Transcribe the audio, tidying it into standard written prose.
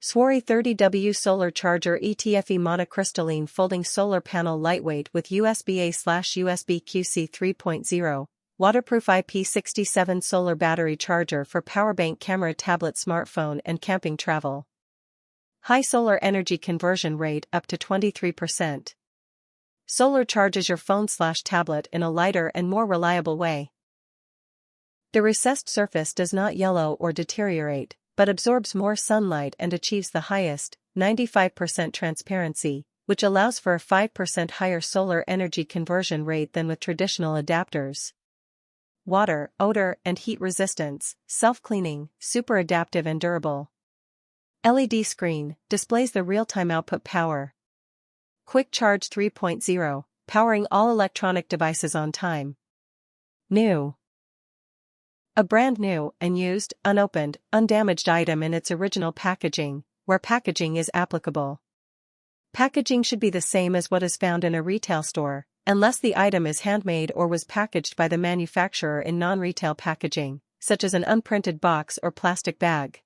SWAREY 30W Solar Charger ETFE Monocrystalline Folding Solar Panel Lightweight with USB-A/USB QC 3.0, Waterproof IP67 Solar Battery Charger for Powerbank Camera Tablet Smartphone and Camping Travel. High solar energy conversion rate up to 23%. Solar charges your phone/tablet in a lighter and more reliable way. The recessed surface does not yellow or deteriorate, but absorbs more sunlight and achieves the highest, 95% transparency, which allows for a 5% higher solar energy conversion rate than with traditional adapters. Water, odor, and heat resistance, self-cleaning, super adaptive and durable. LED screen, displays the real-time output power. Quick Charge 3.0, powering all electronic devices on time. New. A brand new, unused, unopened, undamaged item in its original packaging, where packaging is applicable. Packaging should be the same as what is found in a retail store, unless the item is handmade or was packaged by the manufacturer in non-retail packaging, such as an unprinted box or plastic bag.